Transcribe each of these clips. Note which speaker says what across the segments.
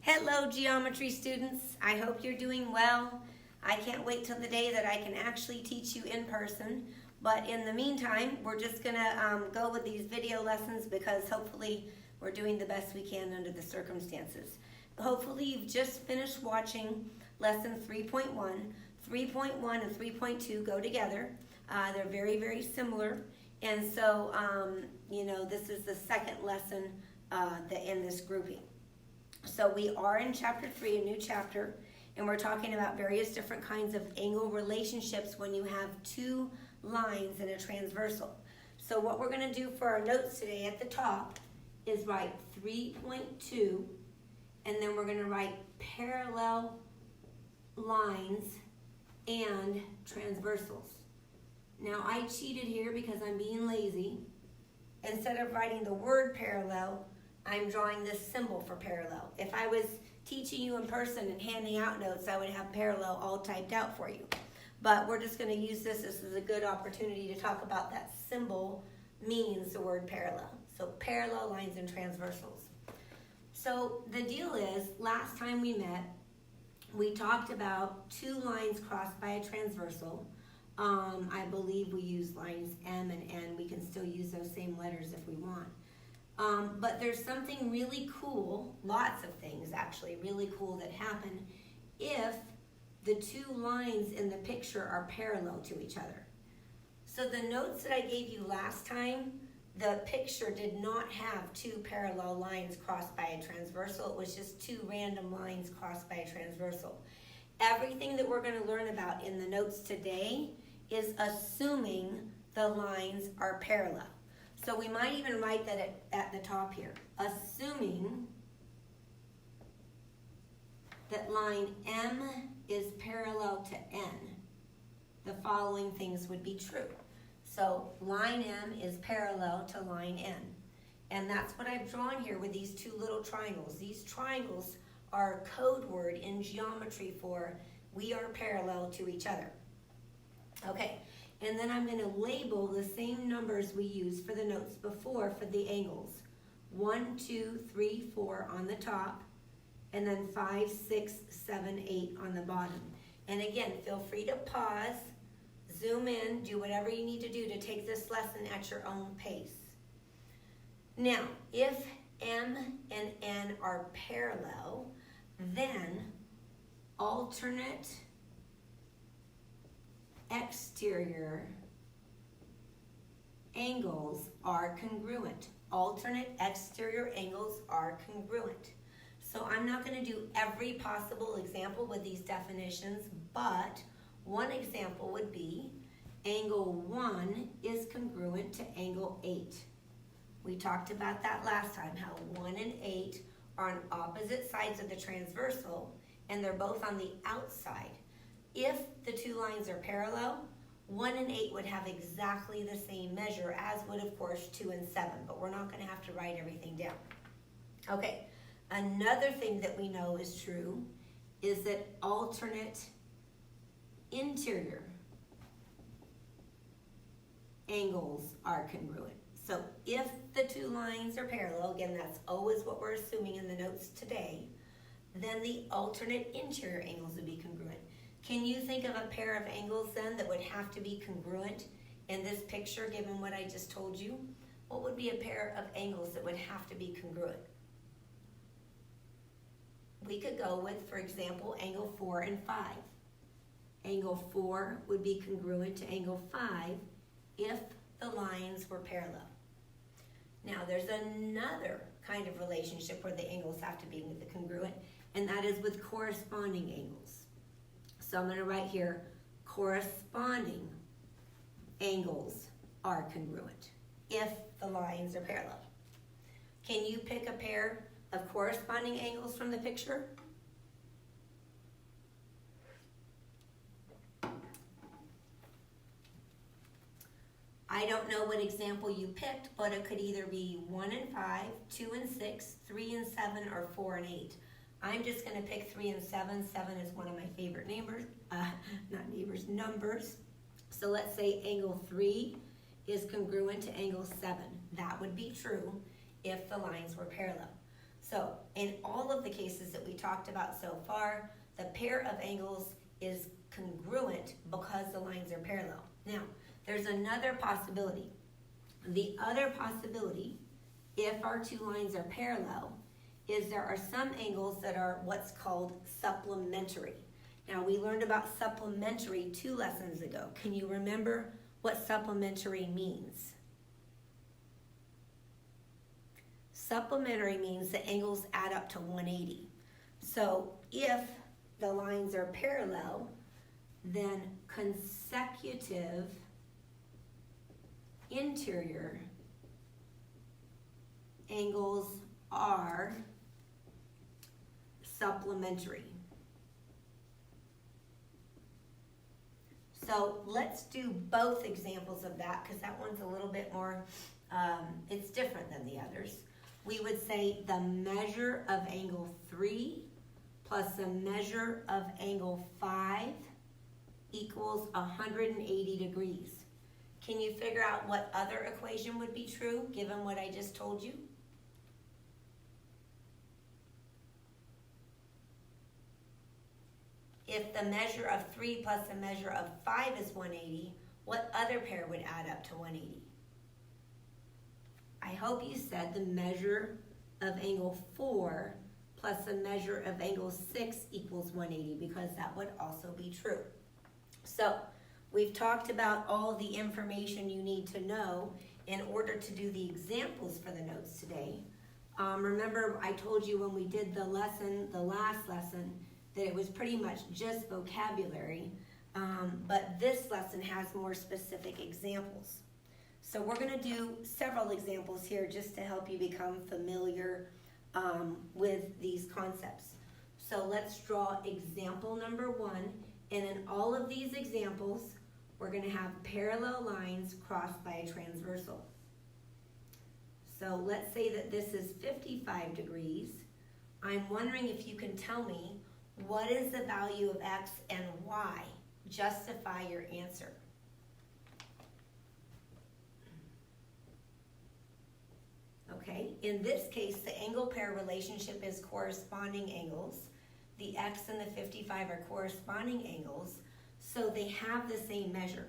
Speaker 1: Hello, geometry students. I hope you're doing well. I can't wait till the day that I can actually teach you in person. But in the meantime, we're just gonna go with these video lessons because hopefully we're doing the best we can under the circumstances. Hopefully you've just finished watching lesson 3.1. 3.1 and 3.2 go together. They're very, very similar. And so, this is the second lesson in this grouping. So we are in chapter 3, a new chapter, and we're talking about various different kinds of angle relationships when you have two lines in a transversal. So what we're going to do for our notes today at the top is write 3.2, and then we're going to write parallel lines and transversals. Now I cheated here because I'm being lazy. Instead of writing the word parallel, I'm drawing this symbol for parallel. If I was teaching you in person and handing out notes, I would have parallel all typed out for you. But we're just going to use this. This is a good opportunity to talk about that symbol means the word parallel. So parallel lines and transversals. So the deal is, last time we met, we talked about two lines crossed by a transversal. I believe we use lines M and N. We can still use those same letters if we want. But there's something really cool, lots of things actually really cool that happen if the two lines in the picture are parallel to each other. So the notes that I gave you last time, the picture did not have two parallel lines crossed by a transversal. It was just two random lines crossed by a transversal. Everything that we're going to learn about in the notes today is assuming the lines are parallel. So we might even write that at the top here. Assuming that line M is parallel to N, the following things would be true. So line M is parallel to line N. And that's what I've drawn here with these two little triangles. These triangles are a code word in geometry for we are parallel to each other. Okay. And then I'm going to label the same numbers we used for the notes before for the angles. 1, 2, 3, 4 on the top, and then 5, 6, 7, 8 on the bottom. And again, feel free to pause, zoom in, do whatever you need to do to take this lesson at your own pace. Now, if M and N are parallel, then alternate exterior angles are congruent. Alternate exterior angles are congruent. So I'm not going to do every possible example with these definitions, but one example would be angle 1 is congruent to angle 8. We talked about that last time, how 1 and 8 are on opposite sides of the transversal, and they're both on the outside. If the two lines are parallel, 1 and 8 would have exactly the same measure as would, of course, 2 and 7, but we're not going to have to write everything down. Okay, another thing that we know is true is that alternate interior angles are congruent. So if the two lines are parallel, again, that's always what we're assuming in the notes today, then the alternate interior angles would be congruent. Can you think of a pair of angles then that would have to be congruent in this picture given what I just told you? What would be a pair of angles that would have to be congruent? We could go with, for example, angle 4 and 5. Angle 4 would be congruent to angle 5 if the lines were parallel. Now there's another kind of relationship where the angles have to be congruent, and that is with corresponding angles. So I'm going to write here, corresponding angles are congruent if the lines are parallel. Can you pick a pair of corresponding angles from the picture? I don't know what example you picked, but it could either be 1 and 5, 2 and 6, 3 and 7, or 4 and 8. I'm just going to pick 3 and 7. 7 is one of my favorite numbers. So let's say angle 3 is congruent to angle 7. That would be true if the lines were parallel. So in all of the cases that we talked about so far, the pair of angles is congruent because the lines are parallel. Now, there's another possibility. The other possibility, if our two lines are parallel, is there are some angles that are what's called supplementary. Now, we learned about supplementary 2 lessons ago. Can you remember what supplementary means? Supplementary means the angles add up to 180. So if the lines are parallel, then consecutive interior angles are supplementary. So let's do both examples of that because that one's a little bit more, it's different than the others. We would say the measure of angle 3 plus the measure of angle 5 equals 180 degrees. Can you figure out what other equation would be true given what I just told you? If the measure of 3 plus the measure of 5 is 180, what other pair would add up to 180? I hope you said the measure of angle 4 plus the measure of angle 6 equals 180 because that would also be true. So we've talked about all the information you need to know in order to do the examples for the notes today. Remember I told you when we did the last lesson, that it was pretty much just vocabulary, but this lesson has more specific examples. So we're going to do several examples here just to help you become familiar with these concepts. So let's draw example number 1, and in all of these examples, we're going to have parallel lines crossed by a transversal. So let's say that this is 55 degrees. I'm wondering if you can tell me what is the value of x and y? Justify your answer. Okay, in this case, the angle pair relationship is corresponding angles. The x and the 55 are corresponding angles, so they have the same measure.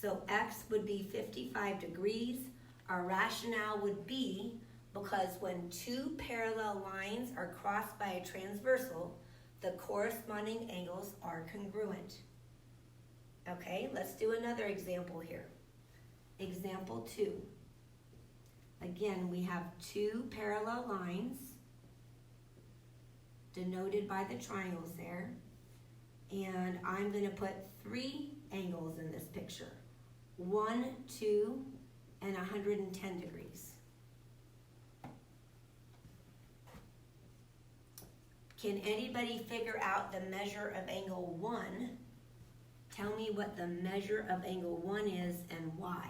Speaker 1: So x would be 55 degrees. Our rationale would be because when 2 parallel lines are crossed by a transversal, the corresponding angles are congruent. Okay, let's do another example here. Example 2. Again, we have 2 parallel lines denoted by the triangles there. And I'm going to put 3 angles in this picture. 1, 2, and 110 degrees. Can anybody figure out the measure of angle 1? Tell me what the measure of angle 1 is and why.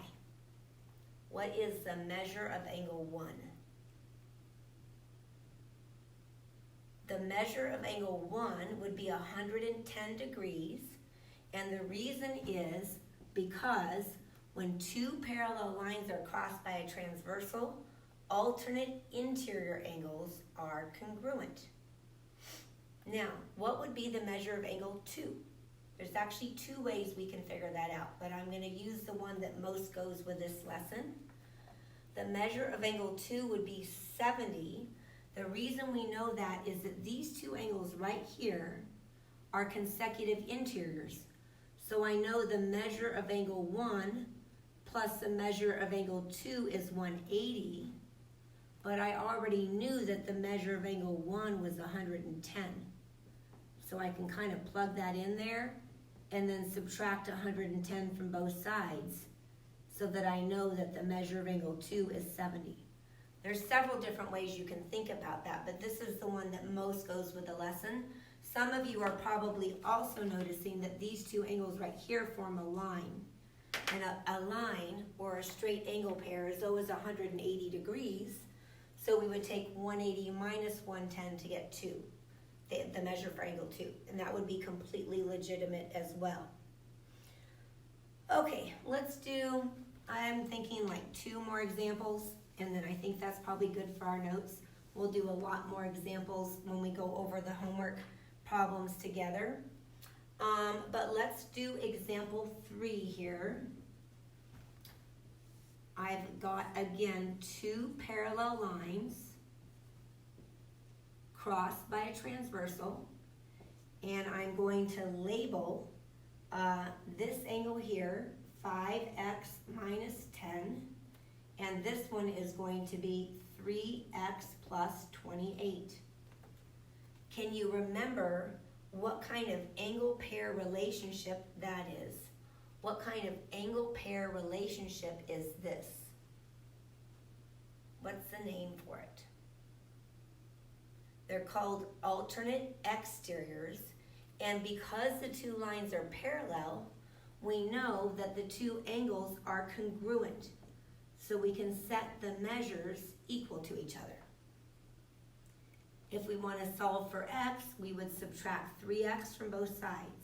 Speaker 1: What is the measure of angle 1? The measure of angle 1 would be 110 degrees, and the reason is because when 2 parallel lines are crossed by a transversal, alternate interior angles are congruent. Now, what would be the measure of angle 2? There's actually 2 ways we can figure that out, but I'm going to use the one that most goes with this lesson. The measure of angle 2 would be 70. The reason we know that is that these 2 angles right here are consecutive interiors. So I know the measure of angle 1 plus the measure of angle 2 is 180, but I already knew that the measure of angle 1 was 110. So I can kind of plug that in there and then subtract 110 from both sides so that I know that the measure of angle 2 is 70. There's several different ways you can think about that, but this is the one that most goes with the lesson. Some of you are probably also noticing that these 2 angles right here form a line. And a line or a straight angle pair is always 180 degrees. So we would take 180 minus 110 to get 2. The measure for angle 2, and that would be completely legitimate as well. Okay, let's do, I'm thinking like 2 more examples, and then I think that's probably good for our notes. We'll do a lot more examples when we go over the homework problems together. But let's do example 3 here. I've got, again, 2 parallel lines crossed by a transversal, and I'm going to label this angle here 5x minus 10, and this one is going to be 3x plus 28. Can you remember what kind of angle pair relationship that is? What kind of angle pair relationship is this? What's the name for it? They're called alternate exteriors, and because the 2 lines are parallel, we know that the 2 angles are congruent, so we can set the measures equal to each other. If we want to solve for x, we would subtract 3x from both sides.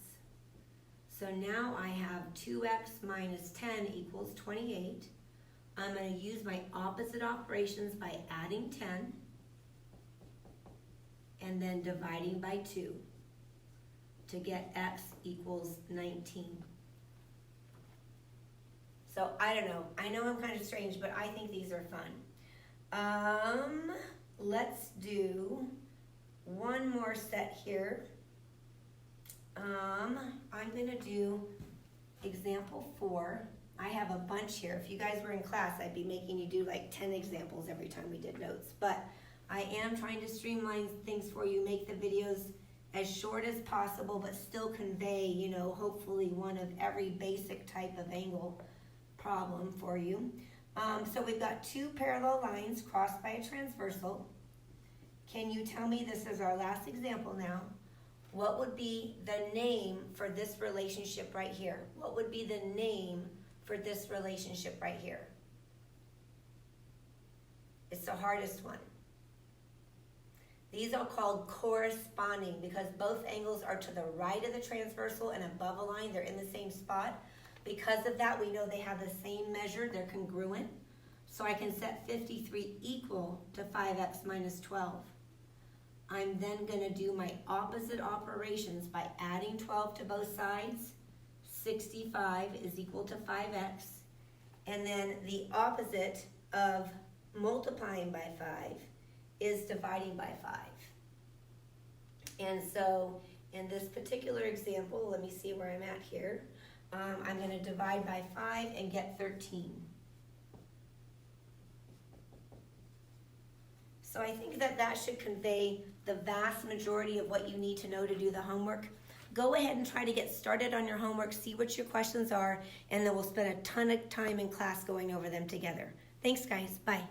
Speaker 1: So now I have 2x minus 10 equals 28. I'm going to use my opposite operations by adding 10 and then dividing by 2 to get x equals 19. So I don't know. I know I'm kind of strange, but I think these are fun. Let's do one more set here. I'm going to do example 4. I have a bunch here. If you guys were in class, I'd be making you do like 10 examples every time we did notes. But I am trying to streamline things for you, make the videos as short as possible, but still convey, you know, hopefully one of every basic type of angle problem for you. So we've got 2 parallel lines crossed by a transversal. Can you tell me, this is our last example now, what would be the name for this relationship right here? What would be the name for this relationship right here? It's the hardest one. These are called corresponding because both angles are to the right of the transversal and above a line. They're in the same spot. Because of that, we know they have the same measure. They're congruent. So I can set 53 equal to 5x minus 12. I'm then going to do my opposite operations by adding 12 to both sides. 65 is equal to 5x. And then the opposite of multiplying by 5 is dividing by 5. And so in this particular example, let me see where I'm at here. I'm going to divide by 5 and get 13. So I think that that should convey the vast majority of what you need to know to do the homework. Go ahead and try to get started on your homework, see what your questions are, and then we'll spend a ton of time in class going over them together. Thanks, guys. Bye.